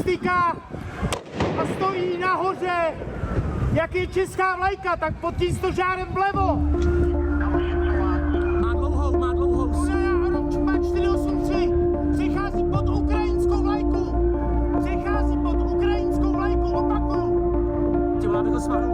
styká a stojí nahoře, jak je česká vlajka, tak pod tím stožárem vlevo. Má dlouhou. Má 483, přechází pod ukrajinskou vlajku, opakuju. Chtěl, abych ho sváhl